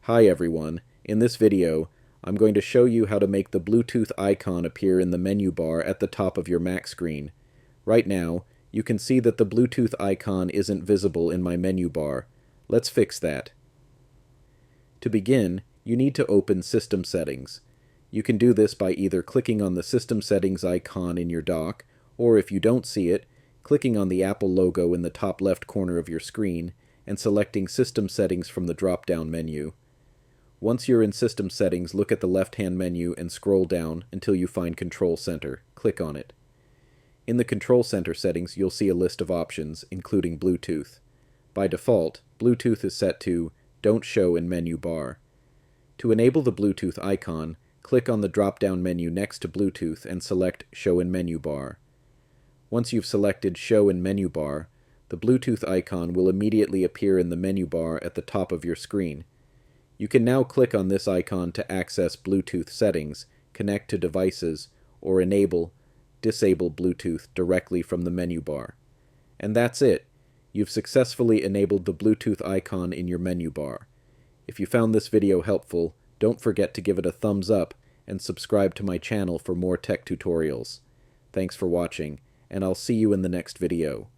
Hi everyone, in this video, I'm going to show you how to make the Bluetooth icon appear in the menu bar at the top of your Mac screen. Right now, you can see that the Bluetooth icon isn't visible in my menu bar. Let's fix that. To begin, you need to open System Settings. You can do this by either clicking on the System Settings icon in your dock, or if you don't see it, clicking on the Apple logo in the top left corner of your screen, and selecting System Settings from the drop-down menu. Once you're in System Settings, look at the left-hand menu and scroll down until you find Control Center. Click on it. In the Control Center settings, you'll see a list of options, including Bluetooth. By default, Bluetooth is set to Don't Show in Menu Bar. To enable the Bluetooth icon, click on the drop-down menu next to Bluetooth and select Show in Menu Bar. Once you've selected Show in Menu Bar, the Bluetooth icon will immediately appear in the menu bar at the top of your screen. You can now click on this icon to access Bluetooth settings, connect to devices, or disable Bluetooth directly from the menu bar. And that's it. You've successfully enabled the Bluetooth icon in your menu bar. If you found this video helpful, don't forget to give it a thumbs up and subscribe to my channel for more tech tutorials. Thanks for watching, and I'll see you in the next video.